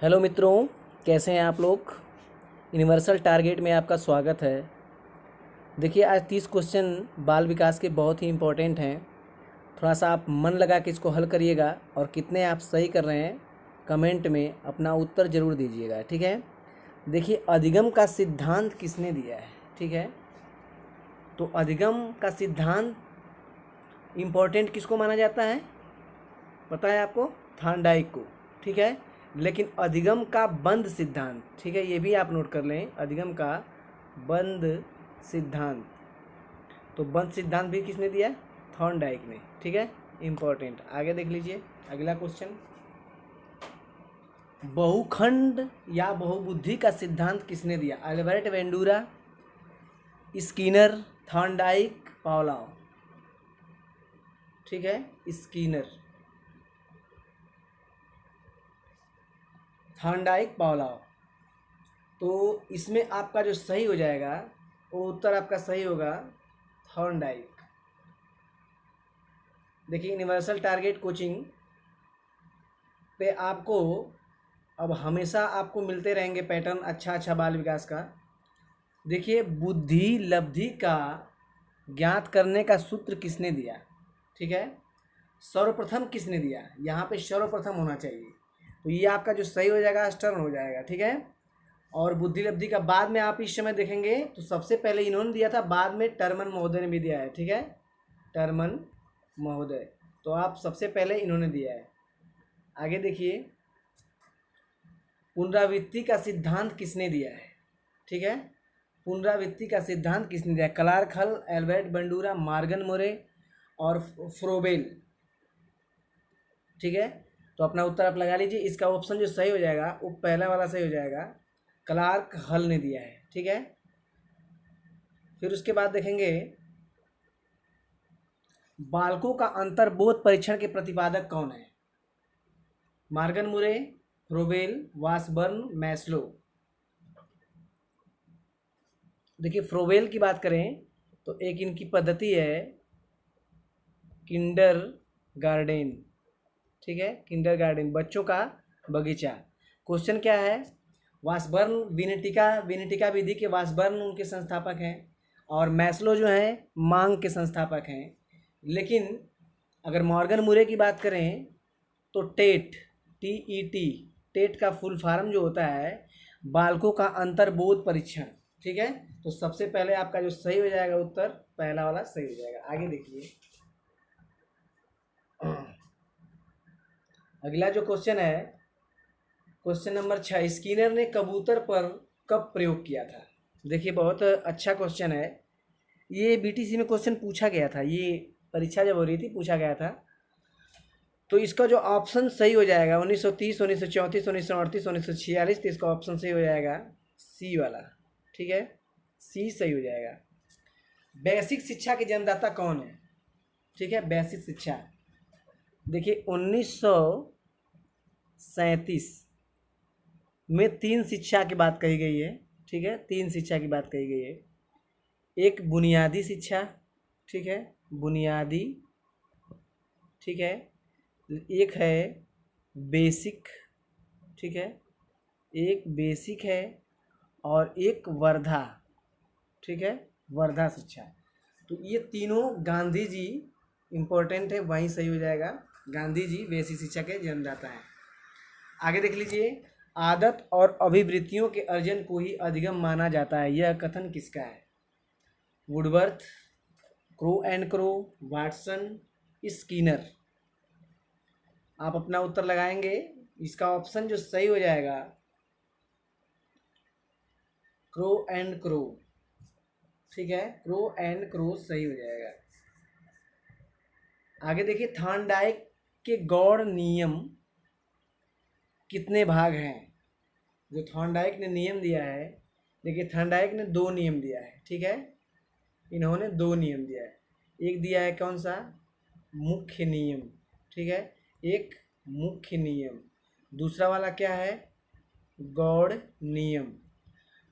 Hello मित्रों, कैसे हैं आप लोग। यूनिवर्सल टारगेट में आपका स्वागत है। देखिए, आज 30 क्वेश्चन बाल विकास के बहुत ही इम्पोर्टेंट हैं। थोड़ा सा आप मन लगा के इसको हल करिएगा और कितने आप सही कर रहे हैं कमेंट में अपना उत्तर ज़रूर दीजिएगा, ठीक है। देखिए, अधिगम का सिद्धांत किसने दिया है, ठीक है। तो अधिगम का सिद्धांत इम्पोर्टेंट किसको माना जाता है, पता है आपको? थॉर्नडाइक को, ठीक है। लेकिन अधिगम का बंद सिद्धांत, ठीक है, ये भी आप नोट कर लें, अधिगम का बंद सिद्धांत। तो बंद सिद्धांत भी किसने दिया? थॉर्नडाइक ने, ठीक है। इम्पोर्टेंट, आगे देख लीजिए अगला क्वेश्चन। बहुखंड या बहुबुद्धि का सिद्धांत किसने दिया? अल्बर्ट वेंडूरा, स्कीनर, थॉर्नडाइक, पावलोव, ठीक है। Skinner, Thorndike, Pavlov. तो इसमें आपका जो सही हो जाएगा वो उत्तर आपका सही होगा थॉर्नडाइक। देखिए, यूनिवर्सल टारगेट कोचिंग पे आपको अब हमेशा आपको मिलते रहेंगे पैटर्न अच्छा बाल विकास का। देखिए, बुद्धि लब्धि का ज्ञात करने का सूत्र किसने दिया, ठीक है। सर्वप्रथम किसने दिया, यहाँ पे सर्वप्रथम होना चाहिए। तो ये आपका जो सही हो जाएगा स्टर्न हो जाएगा, ठीक है। और बुद्धि लब्धि का बाद में आप इस समय देखेंगे तो सबसे पहले इन्होंने दिया था, बाद में टर्मन महोदय ने भी दिया है, ठीक है। टर्मन महोदय, तो आप सबसे पहले इन्होंने दिया है। आगे देखिए, पुनरावृत्ति का सिद्धांत किसने दिया है, ठीक है। पुनरावृत्ति का सिद्धांत किसने दिया? क्लार्क हल, एल्बर्ट बंडूरा, मॉर्गन मोरे और फ्रोबेल, ठीक है। तो अपना उत्तर आप लगा लीजिए। इसका ऑप्शन जो सही हो जाएगा वो पहला वाला सही हो जाएगा, क्लार्क हल ने दिया है, ठीक है। फिर उसके बाद देखेंगे, बालकों का अंतर्बोध परीक्षण के प्रतिपादक कौन है? मॉर्गन मुरे, फ्रोबेल, वासबर्न, मैस्लो। देखिए, फ्रोबेल की बात करें तो एक इनकी पद्धति है किंडर गार्डन, ठीक है। किंडर गार्डन, बच्चों का बगीचा। क्वेश्चन क्या है? वासबर्न, विनेटिका विधि के वासबर्न उनके संस्थापक हैं और मैस्लो जो हैं मांग के संस्थापक हैं। लेकिन अगर मॉर्गन मुरे की बात करें तो टेट, TET, टेट का फुल फॉर्म जो होता है बालकों का अंतर्बोध परीक्षण, ठीक है। तो सबसे पहले आपका जो सही हो जाएगा उत्तर पहला वाला सही हो जाएगा। आगे देखिए, अगला जो क्वेश्चन है, क्वेश्चन नंबर 6, स्किनर ने कबूतर पर कब प्रयोग किया था? देखिए, बहुत अच्छा क्वेश्चन है। ये BTC में क्वेश्चन पूछा गया था, ये परीक्षा जब हो रही थी पूछा गया था। तो इसका जो ऑप्शन सही हो जाएगा 1930, 1934, 1938, 1946, तो इसका ऑप्शन सही हो जाएगा सी वाला, ठीक है। सी सही हो जाएगा। बेसिक शिक्षा के जन्मदाता कौन है, ठीक है। बेसिक शिक्षा, देखिए 1937 में 3 शिक्षा की बात कही गई है, ठीक है। 3 शिक्षा की बात कही गई है। एक बुनियादी शिक्षा, ठीक है, बुनियादी, ठीक है। एक है बेसिक, ठीक है, एक बेसिक है और एक वर्धा, ठीक है, वर्धा शिक्षा। तो ये तीनों गांधी जी इम्पोर्टेंट है, वहीं सही हो जाएगा। गांधी जी बेसिक शिक्षा के जन्मदाता हैं। आगे देख लीजिए, आदत और अभिवृत्तियों के अर्जन को ही अधिगम माना जाता है, यह कथन किसका है? Woodworth, crow and crow, Watson, Skinner. आप अपना उत्तर लगाएंगे। इसका ऑप्शन जो सही हो जाएगा क्रो एंड क्रो, ठीक है, क्रो एंड क्रो सही हो जाएगा। आगे देखिए, थॉर्नडाइक के गौड़ नियम कितने भाग हैं? जो थॉर्नडाइक ने नियम दिया है, देखिए थॉर्नडाइक ने 2 नियम दिया है, ठीक है। इन्होंने 2 नियम दिया है। एक दिया है कौन सा? मुख्य नियम, ठीक है, एक मुख्य नियम। दूसरा वाला क्या है? गौड़ नियम।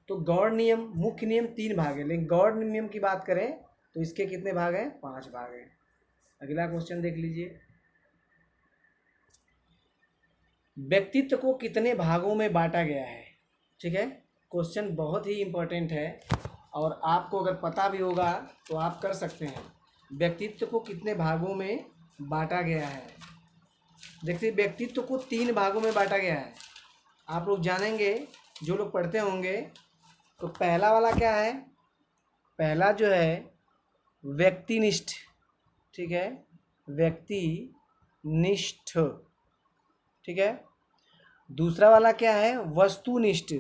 तो गौड़ नियम, मुख्य नियम 3 भाग है, लेकिन गौड़ नियम की बात करें तो इसके कितने भाग हैं? 5 भाग हैं। अगला क्वेश्चन देख लीजिए, व्यक्तित्व को कितने भागों में बांटा गया है? ठीक है, क्वेश्चन बहुत ही इम्पोर्टेंट है और आपको अगर पता भी होगा तो आप कर सकते हैं। व्यक्तित्व को कितने भागों में बांटा गया है? देखिए, व्यक्तित्व को 3 भागों में बांटा गया है। आप लोग जानेंगे, जो लोग पढ़ते होंगे। तो पहला वाला क्या है? पहला जो है व्यक्तिनिष्ठ, ठीक है, व्यक्तिनिष्ठ, ठीक है। दूसरा वाला क्या है? वस्तुनिष्ठ,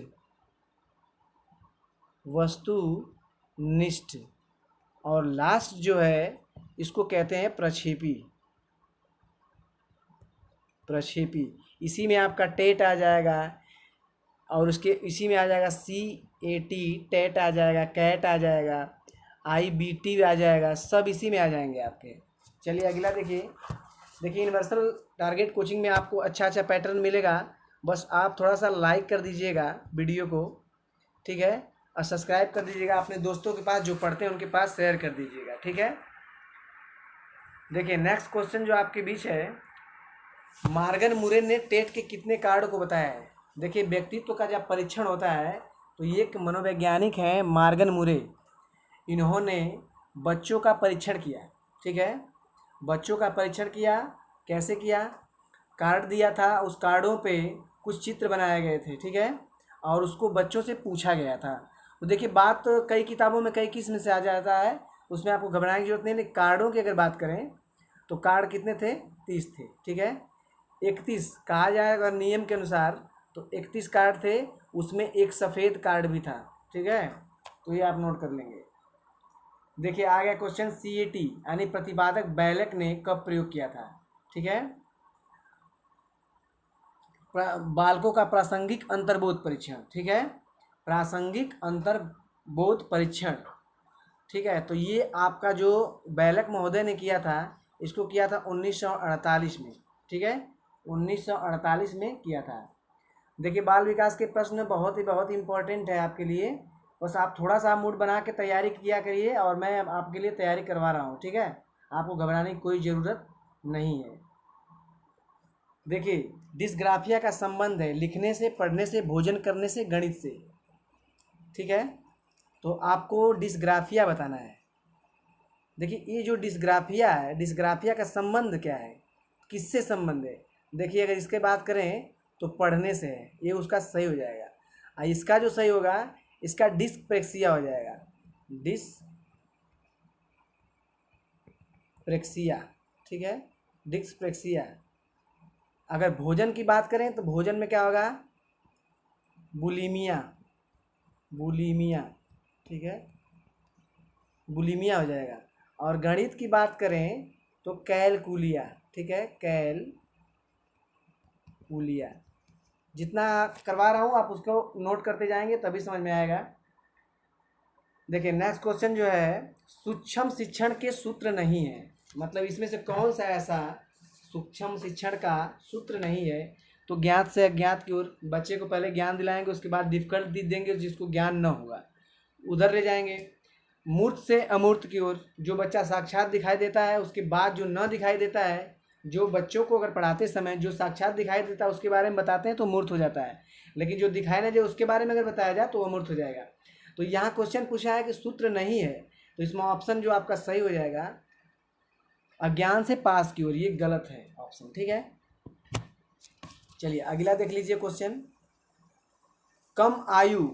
वस्तुनिष्ठ। और लास्ट जो है इसको कहते हैं प्रक्षेपी, प्रक्षेपी। इसी में आपका टेट आ जाएगा और उसके इसी में आ जाएगा CAT, टेट आ जाएगा, कैट आ जाएगा, IBT आ जाएगा, सब इसी में आ जाएंगे आपके। चलिए अगला देखिए। देखिए, यूनिवर्सल टारगेट कोचिंग में आपको अच्छा अच्छा पैटर्न मिलेगा। बस आप थोड़ा सा लाइक कर दीजिएगा वीडियो को, ठीक है, और सब्सक्राइब कर दीजिएगा। अपने दोस्तों के पास जो पढ़ते हैं उनके पास शेयर कर दीजिएगा, ठीक है। देखिए, नेक्स्ट क्वेश्चन जो आपके बीच है, मॉर्गन मुरे ने टेट के कितने कार्ड को बताया है? देखिए, व्यक्तित्व का जब परीक्षण होता है तो ये एक मनोवैज्ञानिक हैं मॉर्गन मुरे। इन्होंने बच्चों का परीक्षण किया, ठीक है, बच्चों का परीक्षण किया। कैसे किया? कार्ड दिया था, उस कार्डों पे कुछ चित्र बनाए गए थे, ठीक है, और उसको बच्चों से पूछा गया था। तो देखिए, बात कई किताबों में कई किस्म से आ जाता है, उसमें आपको घबराने की जरूरत नहीं। लेकिन कार्डों की अगर बात करें तो कार्ड कितने थे? 30 थे, ठीक है। 31 कहा जाए अगर नियम के अनुसार तो 31 कार्ड थे, उसमें एक सफ़ेद कार्ड भी था, ठीक है। तो ये आप नोट कर लेंगे। देखिए, आ गया क्वेश्चन CAT यानी प्रतिपादक बैलक ने कब प्रयोग किया था? ठीक है, बालकों का प्रासंगिक अंतर्बोध परीक्षण, ठीक है, प्रासंगिक अंतर्बोध परीक्षण, ठीक है। तो ये आपका जो बैलक महोदय ने किया था, इसको किया था 1948 में, ठीक है, 1948 में किया था। देखिए, बाल विकास के प्रश्न बहुत ही इम्पोर्टेंट है आपके लिए। बस आप थोड़ा सा मूड बना के तैयारी किया करिए और मैं आपके लिए तैयारी करवा रहा हूँ, ठीक है। आपको घबराने की कोई ज़रूरत नहीं है। देखिए, डिस्ग्राफिया का संबंध है लिखने से, पढ़ने से, भोजन करने से, गणित से, ठीक है। तो आपको डिस्ग्राफिया बताना है। देखिए, ये जो डिस्ग्राफिया है, डिस्ग्राफिया का संबंध क्या है, किससे संबंध है? देखिए, अगर इसके बात करें तो पढ़ने से है, ये उसका सही हो जाएगा। और इसका जो सही होगा, इसका डिस्प्रेक्सिया हो जाएगा, डिस्प्रेक्सिया, ठीक है, डिस्प्रेक्सिया। अगर भोजन की बात करें तो भोजन में क्या होगा? बुलीमिया, बुलीमिया, ठीक है, बुलीमिया हो जाएगा। और गणित की बात करें तो कैलकुलिया, ठीक है, कैलकुलिया। जितना करवा रहा हूँ आप उसको नोट करते जाएंगे तभी समझ में आएगा। देखिए, नेक्स्ट क्वेश्चन जो है, सूक्ष्म शिक्षण के सूत्र नहीं है, मतलब इसमें से कौन सा ऐसा सूक्ष्म शिक्षण का सूत्र नहीं है? तो ज्ञात से अज्ञात की ओर, बच्चे को पहले ज्ञान दिलाएंगे, उसके बाद डिफिकल्ट देंगे, जिसको ज्ञान न होगा उधर ले जाएंगे। मूर्त से अमूर्त की ओर, जो बच्चा साक्षात दिखाई देता है उसके बाद जो न दिखाई देता है, जो बच्चों को अगर पढ़ाते समय जो साक्षात दिखाई देता है उसके बारे में बताते हैं तो मूर्त हो जाता है, लेकिन जो दिखाई ना दे उसके बारे में अगर बताया जाए तो अमूर्त हो जाएगा। तो यहाँ क्वेश्चन पूछा है कि सूत्र नहीं है, तो इसमें ऑप्शन जो आपका सही हो जाएगा अज्ञान से पास की ओर, ये गलत है ऑप्शन, ठीक है। चलिए अगला देख लीजिए क्वेश्चन। कम आयु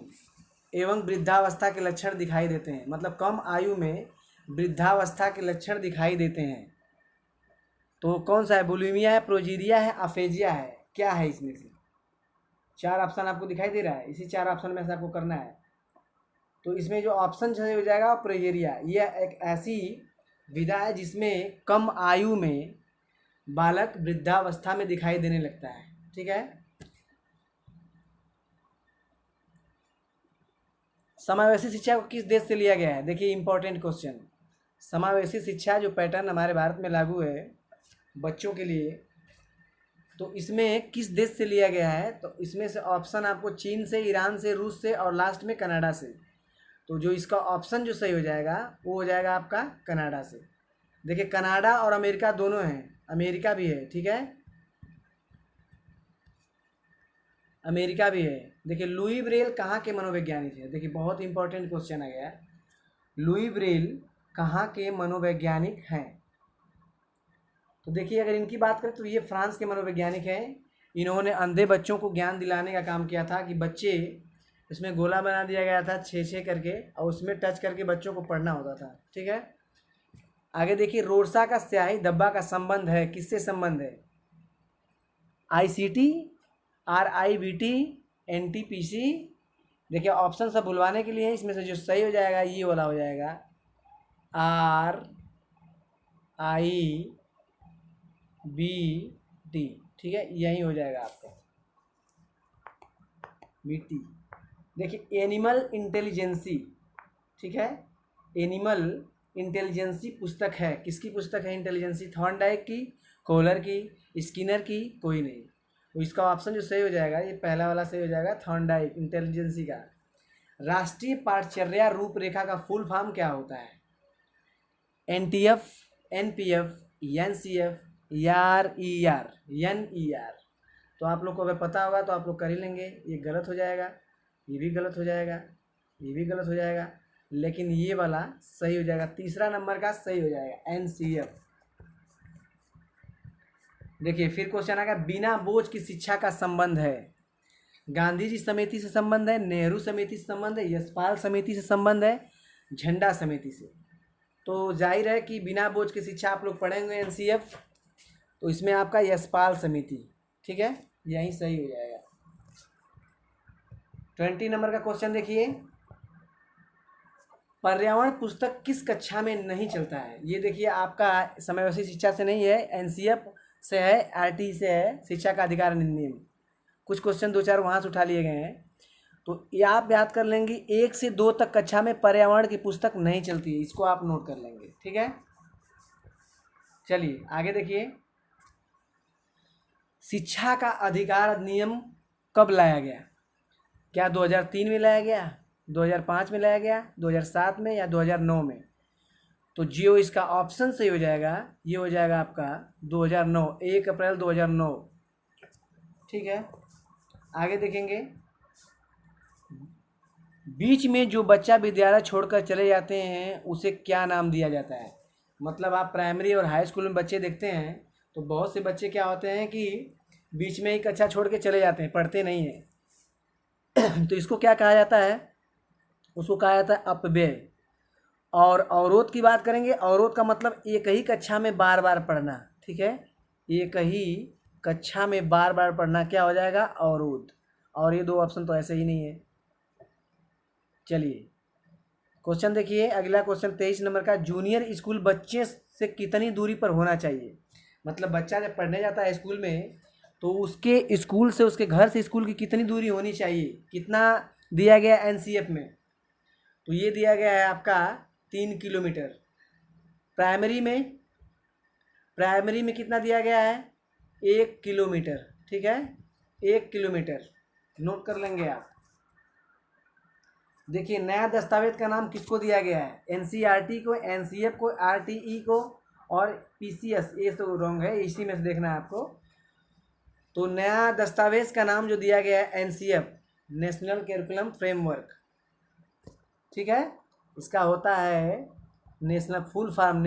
एवं वृद्धावस्था के लक्षण दिखाई देते हैं, मतलब कम आयु में वृद्धावस्था के लक्षण दिखाई देते हैं, तो कौन सा है? बुलिमिया है, प्रोजीरिया है, अफेजिया है, क्या है इसमें से? 4 ऑप्शन आपको दिखाई दे रहा है, इसी 4 ऑप्शन में से आपको करना है। तो इसमें जो ऑप्शन सही हो जाएगा प्रोजेरिया। यह एक ऐसी विधा है जिसमें कम आयु में बालक वृद्धावस्था में दिखाई देने लगता है, ठीक है। समावेशी शिक्षा को किस देश से लिया गया है? देखिए, इंपॉर्टेंट क्वेश्चन। समावेशी शिक्षा जो पैटर्न हमारे भारत में लागू है बच्चों के लिए, तो इसमें किस देश से लिया गया है? तो इसमें से ऑप्शन आपको चीन से, ईरान से, रूस से और लास्ट में कनाडा से। तो जो इसका ऑप्शन जो सही हो जाएगा वो हो जाएगा आपका कनाडा से। देखिए, कनाडा और अमेरिका दोनों हैं, अमेरिका भी है, ठीक है। अमेरिका भी है। देखिए लुई ब्रेल कहाँ के मनोवैज्ञानिक है? देखिए बहुत इंपॉर्टेंट क्वेश्चन आ गया। लुई ब्रेल कहाँ के मनोवैज्ञानिक हैं? तो देखिए अगर इनकी बात करें तो ये फ्रांस के मनोवैज्ञानिक हैं। इन्होंने अंधे बच्चों को ज्ञान दिलाने का काम किया था कि बच्चे, इसमें गोला बना दिया गया था 6-6 करके और उसमें टच करके बच्चों को पढ़ना होता था। ठीक है, आगे देखिए रोरसा का स्याही धब्बा का संबंध है, किससे संबंध है? ICT, RIVT, NTPC। देखिए ऑप्शन सब बुलवाने के लिए है, इसमें से जो सही हो जाएगा ये वाला हो जाएगा RIVT। ठीक है, यही हो जाएगा आपका BT। देखिए एनिमल इंटेलिजेंसी, ठीक है, एनिमल इंटेलिजेंसी पुस्तक है, किसकी पुस्तक है इंटेलिजेंसी? थॉर्नडाइक की, कोहलर की, स्किनर की, कोई नहीं। तो इसका ऑप्शन जो सही हो जाएगा ये पहला वाला सही हो जाएगा, थॉर्नडाइक इंटेलिजेंसी का। राष्ट्रीय पाठचर्या रूपरेखा का फुल फॉर्म क्या होता है? NTF, NPF, NCF, ER, NER। तो आप लोग को अगर पता होगा तो आप लोग कर ही लेंगे। ये गलत हो जाएगा, ये भी गलत हो जाएगा, ये भी गलत हो जाएगा, लेकिन ये वाला सही हो जाएगा, तीसरा नंबर का सही हो जाएगा NCF। देखिए फिर क्वेश्चन आएगा, बिना बोझ की शिक्षा का संबंध है? गांधी जी समिति से संबंध है, नेहरू समिति से संबंध है, यशपाल समिति से संबंध है, झंडा समिति से। तो जाहिर है कि बिना बोझ की शिक्षा आप लोग पढ़ेंगे NCF, तो इसमें आपका यशपाल समिति। ठीक है, यही सही हो जाएगा। 20 नंबर का क्वेश्चन देखिए, पर्यावरण पुस्तक किस कक्षा में नहीं चलता है? ये देखिए आपका समयवशी शिक्षा से नहीं है, NCF से है, RT से है, शिक्षा का अधिकार अधिनियम। कुछ क्वेश्चन 2-4 वहाँ से उठा लिए गए हैं, तो ये आप याद कर लेंगे 1 से 2 तक कक्षा में पर्यावरण की पुस्तक नहीं चलती है, इसको आप नोट कर लेंगे। ठीक है, चलिए आगे देखिए, शिक्षा का अधिकार अधिनियम कब लाया गया? क्या 2003 में लाया गया, 2005 में लाया गया, 2007 में या 2009 में? तो जियो इसका ऑप्शन सही हो जाएगा, ये हो जाएगा आपका 2009, 1 अप्रैल 2009। ठीक है, आगे देखेंगे, बीच में जो बच्चा विद्यालय छोड़कर चले जाते हैं उसे क्या नाम दिया जाता है? मतलब आप प्राइमरी और हाई स्कूल में बच्चे देखते हैं तो बहुत से बच्चे क्या होते हैं कि बीच में ही कक्षा छोड़ के चले जाते हैं, पढ़ते नहीं हैं। तो इसको क्या कहा जाता है? उसको कहा जाता है अपव्यय। और अवरोध की बात करेंगे, अवरोध का मतलब एक ही कक्षा में बार बार पढ़ना। ठीक है, एक ही कक्षा में बार बार पढ़ना क्या हो जाएगा? अवरोध। और ये 2 ऑप्शन तो ऐसे ही नहीं है। चलिए क्वेश्चन देखिए, अगला क्वेश्चन 23 नंबर का, जूनियर स्कूल बच्चे से कितनी दूरी पर होना चाहिए? मतलब बच्चा जब पढ़ने जाता है स्कूल में तो उसके स्कूल से, उसके घर से स्कूल की कितनी दूरी होनी चाहिए? कितना दिया गया NCF में? तो ये दिया गया है आपका 3 किलोमीटर। प्राइमरी में कितना दिया गया है? 1 किलोमीटर। ठीक है, 1 किलोमीटर नोट कर लेंगे आप। देखिए नया दस्तावेज का नाम किसको दिया गया है? NCERT को, NCF को, RTE को और PCS। ये तो रॉन्ग है, इसी में से देखना है आपको। तो नया दस्तावेज का नाम जो दिया गया है NCF, नेशनल करिकुलम फ्रेमवर्क। ठीक है, इसका होता है national, full form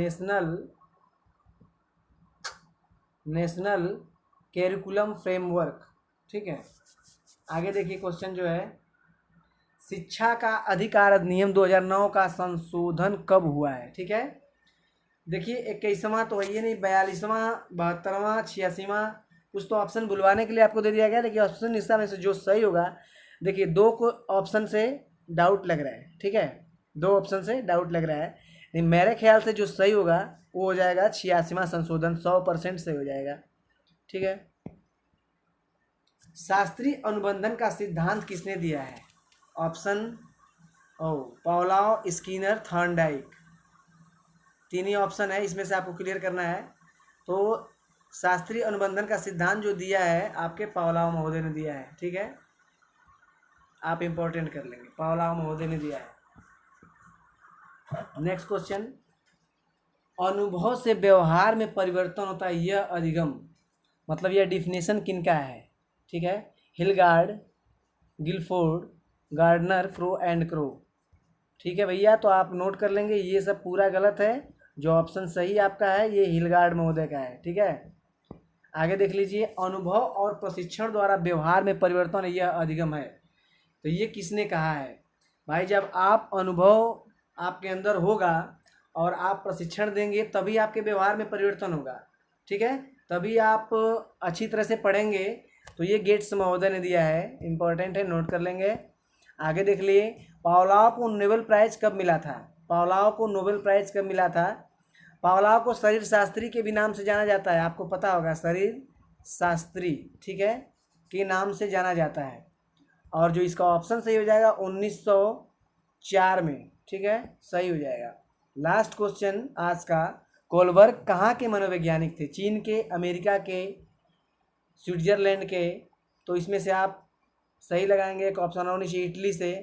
national curriculum framework. ठीक है, आगे देखिए क्वेश्चन जो है, शिक्षा का अधिकार अधिनियम 2009 का संशोधन कब हुआ है? ठीक है, देखिए 21वां तो है नहीं, 42वां, 72वां, 86वां, कुछ तो ऑप्शन बुलवाने के लिए आपको दे दिया गया, लेकिन ऑप्शन हिस्सा में से जो सही होगा, देखिए 2 को ऑप्शन से डाउट लग रहा है। ठीक है, 2 ऑप्शन से डाउट लग रहा है, लेकिन मेरे ख्याल से जो सही होगा वो हो जाएगा 86वां संशोधन, 100% सही हो जाएगा। ठीक है, शास्त्रीय अनुबंधन का सिद्धांत किसने दिया है? Option Pavlov, Skinner, Thorndike. 3 ही ऑप्शन है, इसमें से आपको क्लियर करना है। तो शास्त्रीय अनुबंधन का सिद्धांत जो दिया है आपके पाउलाव महोदय ने दिया है। ठीक है, आप इंपॉर्टेंट कर लेंगे, पाउलाव महोदय ने दिया है। नेक्स्ट क्वेश्चन, अनुभव से व्यवहार में परिवर्तन होता है, यह अधिगम, मतलब यह डिफिनेशन किनका है? ठीक है, Hilgard, Guilford, Gardner, Crow and Crow. ठीक है भैया, तो आप नोट कर लेंगे, ये सब पूरा गलत है। जो ऑप्शन सही आपका है ये हिलगार्ड महोदय का है। ठीक है, आगे देख लीजिए, अनुभव और प्रशिक्षण द्वारा व्यवहार में परिवर्तन यह अधिगम है। तो ये किसने कहा है भाई? जब आप अनुभव आपके अंदर होगा और आप प्रशिक्षण देंगे तभी आपके व्यवहार में परिवर्तन होगा। ठीक है, तभी आप अच्छी तरह से पढ़ेंगे। तो ये गेट्स महोदय ने दिया है, इम्पोर्टेंट है, नोट कर लेंगे। आगे देख लिए, पावलोव को नोबेल प्राइज कब मिला था? पावलोव को नोबेल प्राइज कब मिला था? पावलोव को शरीर शास्त्री के भी नाम से जाना जाता है, आपको पता होगा, शरीर शास्त्री, ठीक है, के नाम से जाना जाता है। और जो इसका ऑप्शन सही हो जाएगा 1904 में। ठीक है, सही हो जाएगा। लास्ट क्वेश्चन आज का, कोलबर्ग कहाँ के मनोवैज्ञानिक थे? चीन के, अमेरिका के, स्विट्जरलैंड के? तो इसमें से आप सही लगाएंगे, एक ऑप्शन होनी चाहिए इटली से।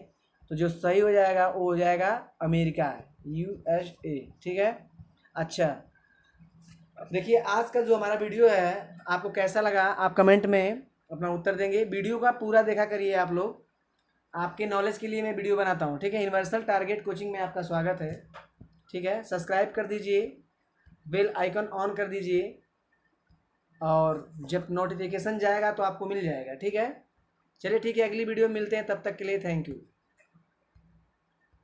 तो जो सही हो जाएगा वो हो जाएगा अमेरिका, USA। ठीक है, अच्छा देखिए, आज का जो हमारा वीडियो है आपको कैसा लगा आप कमेंट में अपना उत्तर देंगे। वीडियो का पूरा देखा करिए आप लोग, आपके नॉलेज के लिए मैं वीडियो बनाता हूँ। ठीक है, यूनिवर्सल टारगेट कोचिंग में आपका स्वागत है। ठीक है, सब्सक्राइब कर दीजिए, बेल आइकन ऑन कर दीजिए, और जब नोटिफिकेशन जाएगा तो आपको मिल जाएगा। ठीक है, चलिए ठीक है, अगली वीडियो में मिलते हैं, तब तक के लिए थैंक यू।